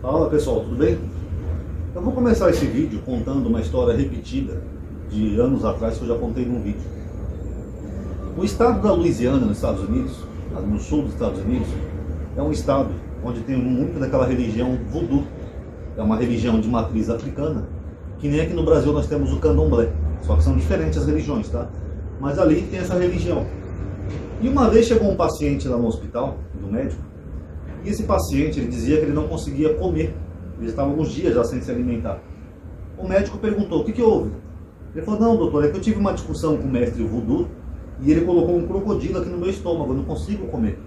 Fala pessoal, tudo bem? Eu vou começar esse vídeo contando uma história repetida de anos atrás que eu já contei num vídeo. O estado da Louisiana, nos Estados Unidos, no sul dos Estados Unidos, é um estado onde tem muito daquela religião voodoo. É uma religião de matriz africana, que nem aqui no Brasil nós temos o candomblé, só que são diferentes as religiões, tá? Mas ali tem essa religião. E uma vez chegou um paciente lá no hospital, do médico, e esse paciente, ele dizia que ele não conseguia comer. Ele estava alguns dias já sem se alimentar. O médico perguntou, o que houve? Ele falou, não doutor, é que eu tive uma discussão com o mestre voodoo e ele colocou um crocodilo aqui no meu estômago, eu não consigo comer.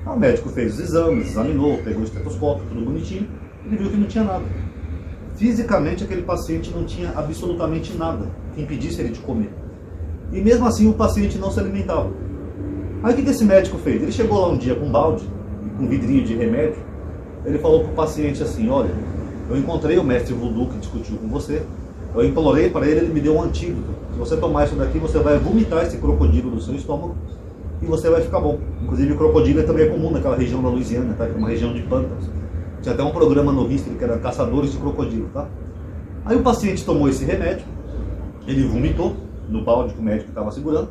O médico fez os exames, examinou, pegou o estetoscópio, tudo bonitinho, ele viu que não tinha nada. Fisicamente aquele paciente não tinha absolutamente nada que impedisse ele de comer. E mesmo assim o paciente não se alimentava. Aí o que esse médico fez? Ele chegou lá um dia com um balde, com um vidrinho de remédio. Ele falou para o paciente assim, olha, eu encontrei o mestre voodoo que discutiu com você, eu implorei para ele, ele me deu um antídoto. Se você tomar isso daqui, você vai vomitar esse crocodilo do seu estômago e você vai ficar bom. Inclusive o crocodilo também é comum naquela região da Louisiana, tá? Que é uma região de pântanos. Tinha até um programa no History que era caçadores de crocodilo, tá? Aí o paciente tomou esse remédio, ele vomitou no balde que o médico estava segurando,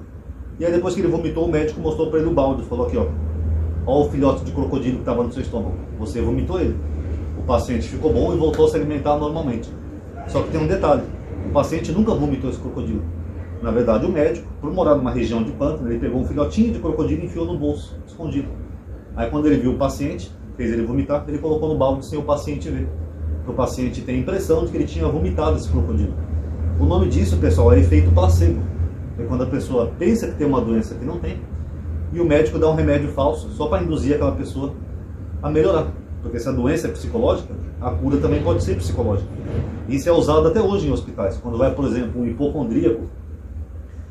e aí depois que ele vomitou, o médico mostrou para ele o balde, falou aqui, ó, o filhote de crocodilo que estava no seu estômago, você vomitou ele. O paciente ficou bom e voltou a se alimentar normalmente. Só que tem um detalhe, o paciente nunca vomitou esse crocodilo. Na verdade o médico, por morar numa região de pântano, ele pegou um filhotinho de crocodilo e enfiou no bolso, escondido. Aí quando ele viu o paciente, fez ele vomitar, ele colocou no balde sem o paciente ver. O paciente tem a impressão de que ele tinha vomitado esse crocodilo. O nome disso, pessoal, é efeito placebo. É quando a pessoa pensa que tem uma doença que não tem, e o médico dá um remédio falso só para induzir aquela pessoa a melhorar. Porque se a doença é psicológica, a cura também pode ser psicológica. Isso é usado até hoje em hospitais. Quando vai, por exemplo, um hipocondríaco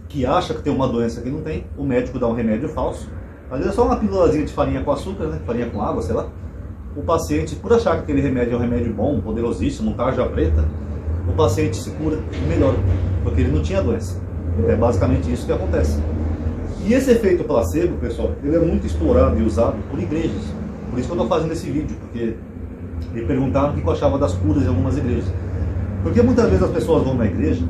que acha que tem uma doença que não tem, o médico dá um remédio falso. Às vezes é só uma pílulazinha de farinha com açúcar, né? Farinha com água, sei lá. O paciente, por achar que aquele remédio é um remédio bom, poderosíssimo, um tarja preta, o paciente se cura e melhora, porque ele não tinha doença. É basicamente isso que acontece. E esse efeito placebo, pessoal, ele é muito explorado e usado por igrejas. Por isso que eu estou fazendo esse vídeo, porque me perguntaram o que eu achava das curas em algumas igrejas. Porque muitas vezes as pessoas vão na igreja,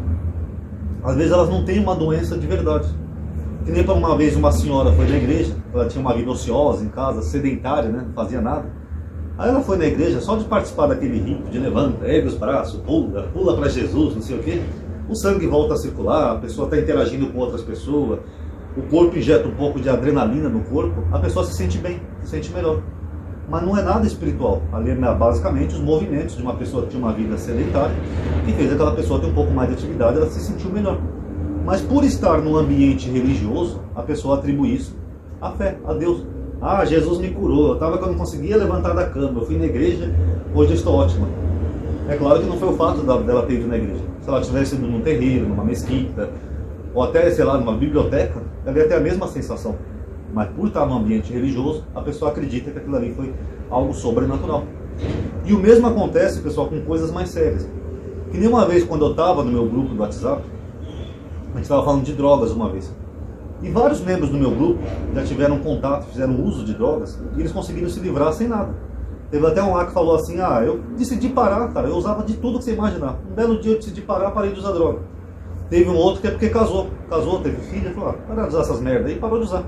às vezes elas não têm uma doença de verdade. Que nem para uma vez uma senhora foi na igreja, ela tinha uma vida ociosa em casa, sedentária, né? Não fazia nada. Aí ela foi na igreja, só de participar daquele rito de levanta, ergue os braços, pula para Jesus, não sei o quê. O sangue volta a circular, a pessoa está interagindo com outras pessoas, o corpo injeta um pouco de adrenalina no corpo, a pessoa se sente bem, se sente melhor. Mas não é nada espiritual, ali é basicamente os movimentos de uma pessoa que tinha uma vida sedentária, que fez aquela pessoa ter um pouco mais de atividade, ela se sentiu melhor. Mas por estar num ambiente religioso, a pessoa atribui isso à fé, a Deus. Ah, Jesus me curou, eu estava que eu não conseguia levantar da cama, eu fui na igreja, hoje eu estou ótima. É claro que não foi o fato dela ter ido na igreja. Se ela tivesse ido num terreiro, numa mesquita, ou até, sei lá, numa biblioteca, ela ia ter a mesma sensação. Mas por estar num ambiente religioso, a pessoa acredita que aquilo ali foi algo sobrenatural. E o mesmo acontece, pessoal, com coisas mais sérias. Que nem uma vez, quando eu estava no meu grupo do WhatsApp, a gente estava falando de drogas uma vez. E vários membros do meu grupo já tiveram contato, fizeram uso de drogas, e eles conseguiram se livrar sem nada. Teve até um lá que falou assim, eu decidi parar, cara, eu usava de tudo que você imaginar. Um belo dia eu decidi parar, parei de usar droga. Teve um outro que é porque casou, teve filho, falou, para de usar essas merdas aí, parou de usar.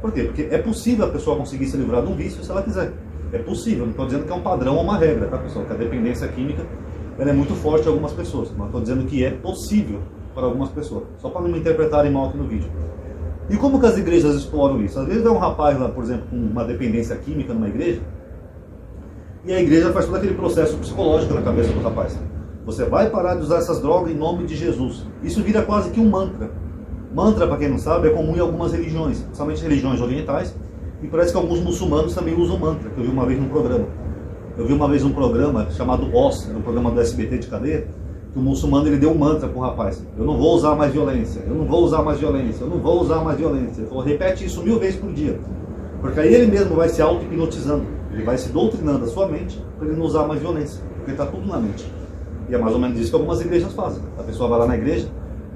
Por quê? Porque é possível a pessoa conseguir se livrar de um vício se ela quiser. É possível, não estou dizendo que é um padrão ou uma regra, tá pessoal? Que a dependência química ela é muito forte em algumas pessoas, mas estou dizendo que é possível para algumas pessoas, só para não me interpretarem mal aqui no vídeo. E como que as igrejas exploram isso? Às vezes é um rapaz lá, por exemplo, com uma dependência química numa igreja, e a igreja faz todo aquele processo psicológico na cabeça do rapaz. Você vai parar de usar essas drogas em nome de Jesus. Isso vira quase que um mantra. Mantra, para quem não sabe, é comum em algumas religiões, principalmente religiões orientais, e parece que alguns muçulmanos também usam mantra, que eu vi uma vez num programa. Eu vi uma vez um programa chamado OS, um programa do SBT de cadeia, que o muçulmano ele deu um mantra para o rapaz. Eu não vou usar mais violência, eu não vou usar mais violência, eu não vou usar mais violência. Ele falou, repete isso 1000 vezes por dia. Porque aí ele mesmo vai se auto-hipnotizando, ele vai se doutrinando a sua mente para ele não usar mais violência, porque está tudo na mente. E é mais ou menos isso que algumas igrejas fazem. A pessoa vai lá na igreja,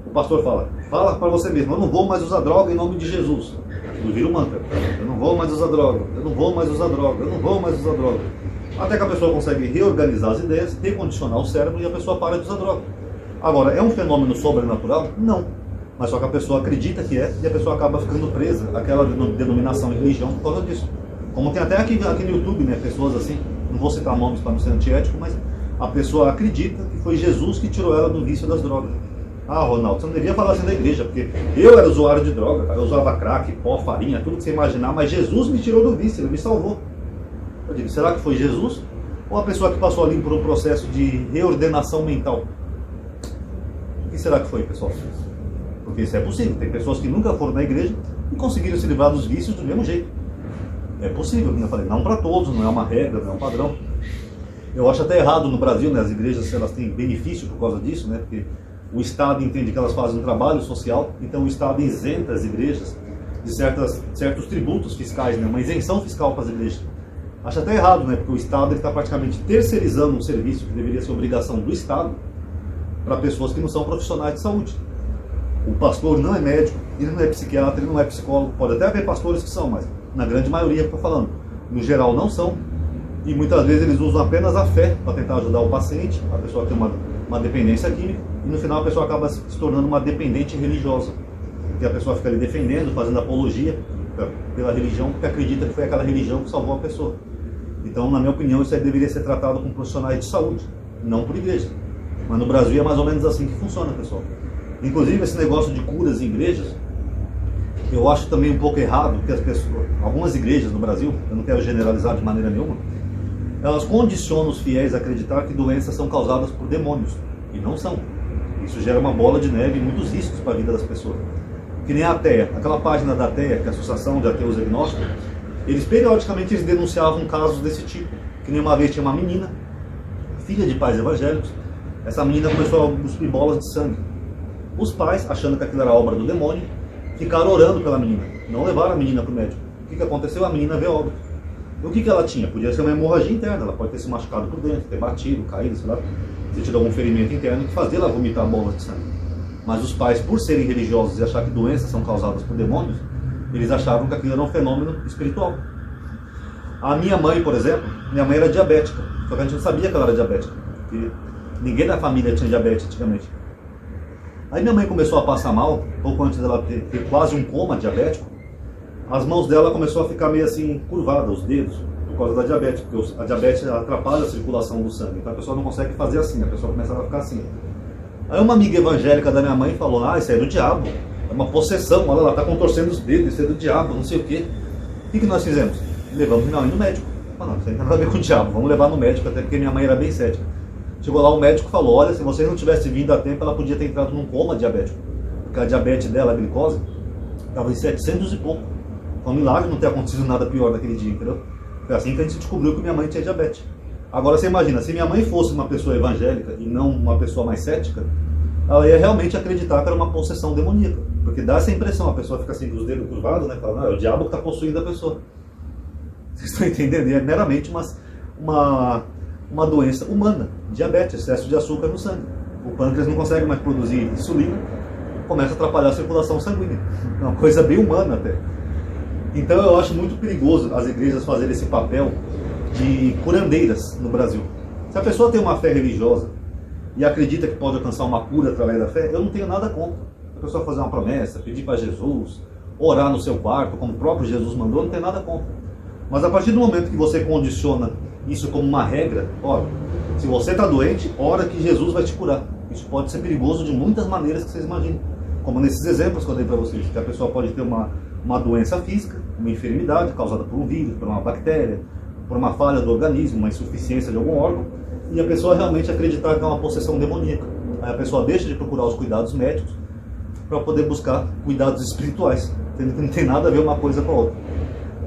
o pastor fala para você mesmo, eu não vou mais usar droga em nome de Jesus. Aquilo vira um mantra. Eu não vou mais usar droga, eu não vou mais usar droga, eu não vou mais usar droga. Até que a pessoa consegue reorganizar as ideias, recondicionar o cérebro e a pessoa para de usar droga. Agora, é um fenômeno sobrenatural? Não. Mas só que a pessoa acredita que é e a pessoa acaba ficando presa àquela denominação e religião por causa disso. Como tem até aqui no YouTube, né, pessoas assim, não vou citar nomes para não ser antiético, mas a pessoa acredita que foi Jesus que tirou ela do vício das drogas. Ah, Ronaldo, você não devia falar assim da igreja, porque eu era usuário de droga, cara. Eu usava crack, pó, farinha, tudo que você imaginar, mas Jesus me tirou do vício, ele me salvou. Eu digo, será que foi Jesus? Ou a pessoa que passou ali por um processo de reordenação mental? O que será que foi, pessoal? Porque isso é possível. Tem pessoas que nunca foram na igreja e conseguiram se livrar dos vícios do mesmo jeito. É possível, como eu falei, não para todos, não é uma regra, não é um padrão. Eu acho até errado no Brasil, né, as igrejas elas têm benefício por causa disso, né, porque o Estado entende que elas fazem um trabalho social, então o Estado isenta as igrejas de certos tributos fiscais, né, uma isenção fiscal para as igrejas. Acho até errado, né, porque o Estado está praticamente terceirizando um serviço que deveria ser obrigação do Estado para pessoas que não são profissionais de saúde. O pastor não é médico, ele não é psiquiatra, ele não é psicólogo, pode até haver pastores que são, mas na grande maioria, estou falando, no geral não são, e muitas vezes eles usam apenas a fé para tentar ajudar o paciente, a pessoa tem uma dependência química, e no final a pessoa acaba se tornando uma dependente religiosa, porque a pessoa fica ali defendendo, fazendo apologia pela religião, porque acredita que foi aquela religião que salvou a pessoa. Então, na minha opinião, isso aí deveria ser tratado com profissionais de saúde, não por igreja. Mas no Brasil é mais ou menos assim que funciona, pessoal. Inclusive, esse negócio de curas em igrejas, eu acho também um pouco errado, porque as pessoas, algumas igrejas no Brasil, eu não quero generalizar de maneira nenhuma, elas condicionam os fiéis a acreditar que doenças são causadas por demônios, e não são. Isso gera uma bola de neve e muitos riscos para a vida das pessoas. Que nem a ATEA, aquela página da ATEA, que é a Associação de Ateus Agnósticos, eles periodicamente denunciavam casos desse tipo. Que nem uma vez tinha uma menina, filha de pais evangélicos, essa menina começou a cuspir bolas de sangue. Os pais, achando que aquilo era obra do demônio, ficaram orando pela menina, não levaram a menina para o médico. O que aconteceu? A menina veio óbito. E o que ela tinha? Podia ser uma hemorragia interna, ela pode ter se machucado por dentro, ter batido, caído, sei lá, ter tido algum ferimento interno que fazia ela vomitar bolas de sangue. Mas os pais, por serem religiosos e achar que doenças são causadas por demônios, eles achavam que aquilo era um fenômeno espiritual. A minha mãe, por exemplo, minha mãe era diabética, só que a gente não sabia que ela era diabética, porque ninguém da família tinha diabetes antigamente. Aí minha mãe começou a passar mal, pouco antes dela ter quase um coma diabético. As mãos dela começou a ficar meio assim, curvadas, os dedos, por causa da diabetes, porque a diabetes atrapalha a circulação do sangue, então a pessoa não consegue fazer assim, a pessoa começa a ficar assim. Aí uma amiga evangélica da minha mãe falou, isso é do diabo, é uma possessão, olha lá, está contorcendo os dedos, isso é do diabo, não sei o quê. O que nós fizemos? Levamos minha mãe no médico. Não, isso não tem nada a ver com o diabo, vamos levar no médico, até porque minha mãe era bem cética. Chegou lá, o médico falou, olha, se você não tivesse vindo a tempo, ela podia ter entrado num coma diabético. Porque a diabetes dela, a glicose, estava em 700 e pouco. Foi um milagre não ter acontecido nada pior naquele dia, entendeu? Foi assim que a gente descobriu que minha mãe tinha diabetes. Agora você imagina, se minha mãe fosse uma pessoa evangélica e não uma pessoa mais cética, ela ia realmente acreditar que era uma possessão demoníaca. Porque dá essa impressão, a pessoa fica assim com os dedos curvados, né? Fala, é o diabo que está possuindo a pessoa. Vocês estão entendendo? E é meramente uma doença humana, diabetes, excesso de açúcar no sangue. O pâncreas não consegue mais produzir insulina, começa a atrapalhar a circulação sanguínea. É uma coisa bem humana até. Então eu acho muito perigoso as igrejas fazerem esse papel de curandeiras no Brasil. Se a pessoa tem uma fé religiosa e acredita que pode alcançar uma cura através da fé, eu não tenho nada contra. A pessoa fazer uma promessa, pedir para Jesus, orar no seu quarto, como o próprio Jesus mandou, não tem nada contra. Mas a partir do momento que você condiciona isso como uma regra, olha, se você está doente, ora que Jesus vai te curar. Isso pode ser perigoso de muitas maneiras que vocês imaginam. Como nesses exemplos que eu dei para vocês, que a pessoa pode ter uma doença física, uma enfermidade causada por um vírus, por uma bactéria, por uma falha do organismo, uma insuficiência de algum órgão, e a pessoa realmente acreditar que é uma possessão demoníaca. Aí a pessoa deixa de procurar os cuidados médicos para poder buscar cuidados espirituais, tendo que não tem nada a ver uma coisa com a outra.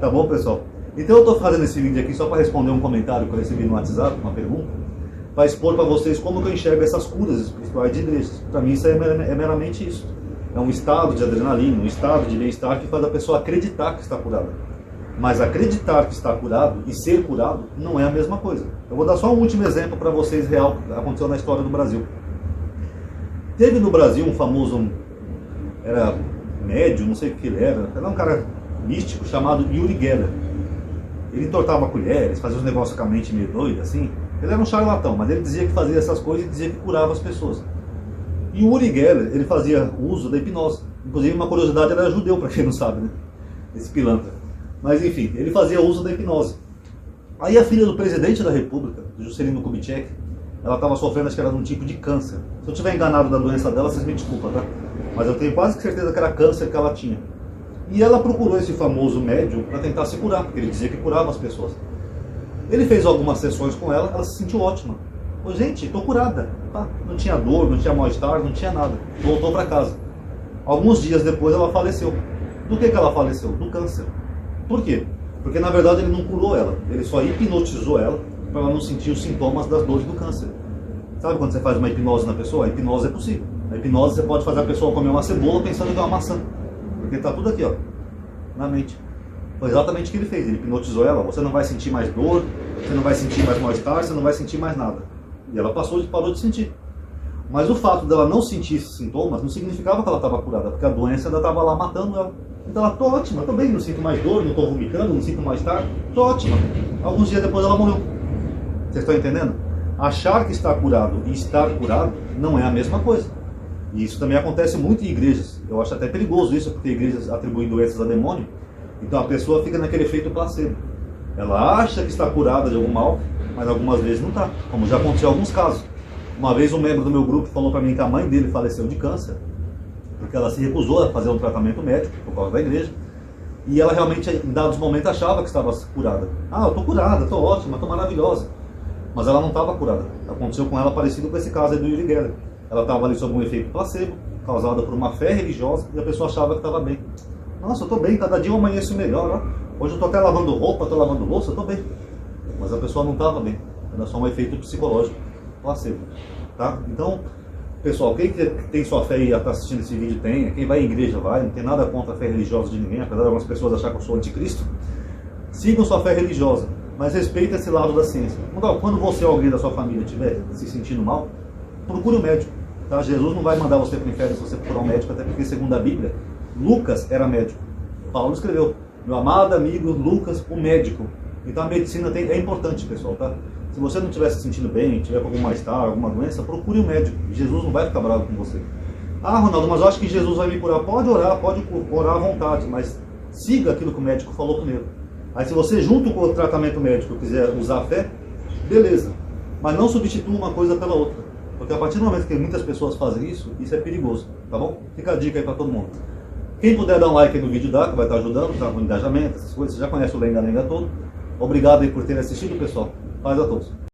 Tá bom, pessoal? Então eu estou fazendo esse vídeo aqui só para responder um comentário que eu recebi no WhatsApp, uma pergunta, para expor para vocês como que eu enxergo essas curas espirituais de igrejas. Para mim isso é meramente isso. É um estado de adrenalina, um estado de bem-estar que faz a pessoa acreditar que está curada. Mas acreditar que está curado e ser curado não é a mesma coisa. Eu vou dar só um último exemplo para vocês real que aconteceu na história do Brasil. Teve no Brasil um famoso, era médium, não sei o que ele era um cara místico chamado Uri Geller. Ele entortava colheres, fazia uns negócios com a mente meio doida, assim. Ele era um charlatão, mas ele dizia que fazia essas coisas e dizia que curava as pessoas. E o Uri Geller, ele fazia uso da hipnose. Inclusive, uma curiosidade, ele era judeu, para quem não sabe, né? Esse pilantra. Mas enfim, ele fazia uso da hipnose. Aí a filha do presidente da República, do Juscelino Kubitschek, ela estava sofrendo, acho que era de um tipo de câncer. Se eu estiver enganado da doença dela, vocês me desculpam, tá? Mas eu tenho quase certeza que era câncer que ela tinha. E ela procurou esse famoso médium para tentar se curar, porque ele dizia que curava as pessoas. Ele fez algumas sessões com ela se sentiu ótima. Ô, gente, tô curada. Tá? Não tinha dor, não tinha mal-estar, não tinha nada. Voltou para casa. Alguns dias depois ela faleceu. Do que ela faleceu? Do câncer. Por quê? Porque na verdade ele não curou ela. Ele só hipnotizou ela para ela não sentir os sintomas das dores do câncer. Sabe quando você faz uma hipnose na pessoa? A hipnose é possível. A hipnose você pode fazer a pessoa comer uma cebola pensando que é uma maçã. Porque está tudo aqui, ó, na mente. Foi exatamente o que ele fez. Ele hipnotizou ela. Você não vai sentir mais dor, você não vai sentir mais mal-estar, você não vai sentir mais nada. E ela parou de sentir. Mas o fato dela não sentir esses sintomas não significava que ela estava curada, porque a doença ainda estava lá matando ela. Então ela, tô ótima, tô bem, não sinto mais dor, não estou vomitando, não sinto mal-estar, tô ótima. Alguns dias depois ela morreu. Vocês estão entendendo? Achar que está curado e estar curado não é a mesma coisa. E isso também acontece muito em igrejas. Eu acho até perigoso isso, porque igrejas atribuem doenças a demônio. Então a pessoa fica naquele efeito placebo. Ela acha que está curada de algum mal, mas algumas vezes não está. Como já aconteceu em alguns casos. Uma vez um membro do meu grupo falou para mim que a mãe dele faleceu de câncer, porque ela se recusou a fazer um tratamento médico por causa da igreja. E ela realmente, em dados momentos, achava que estava curada. Ah, eu estou curada, estou ótima, estou maravilhosa. Mas ela não estava curada. Aconteceu com ela parecido com esse caso aí do Uri Geller. Ela estava ali sob um efeito placebo, causada por uma fé religiosa, e a pessoa achava que estava bem. Nossa, eu estou bem, cada dia eu amanheço melhor. Ó. Hoje eu estou até lavando roupa, estou lavando louça, eu estou bem. Mas a pessoa não estava bem. Era só um efeito psicológico, placebo. Tá? Então, pessoal, quem tem sua fé e está assistindo esse vídeo tenha, quem vai em igreja vai, não tem nada contra a fé religiosa de ninguém, apesar de algumas pessoas acharem que eu sou anticristo. Sigam sua fé religiosa, mas respeitem esse lado da ciência. Quando você ou alguém da sua família estiver se sentindo mal, procure um médico. Tá? Jesus não vai mandar você para o inferno se você procurar um médico, até porque, segundo a Bíblia, Lucas era médico. Paulo escreveu, meu amado amigo Lucas, o médico. Então a medicina é importante, pessoal, tá? Se você não estiver se sentindo bem, tiver com algum mal-estar, alguma doença, procure um médico. Jesus não vai ficar bravo com você. Ah, Ronaldo, mas eu acho que Jesus vai me curar. Pode orar à vontade, mas siga aquilo que o médico falou primeiro. Aí se você, junto com o tratamento médico, quiser usar a fé, beleza. Mas não substitua uma coisa pela outra. Porque a partir do momento que muitas pessoas fazem isso, isso é perigoso, tá bom? Fica a dica aí para todo mundo. Quem puder dar um like aí no vídeo dá, que vai estar ajudando, tá? Com engajamento, essas coisas. Você já conhece o Lenga-Lenga todo. Obrigado aí por terem assistido, pessoal. Paz a todos.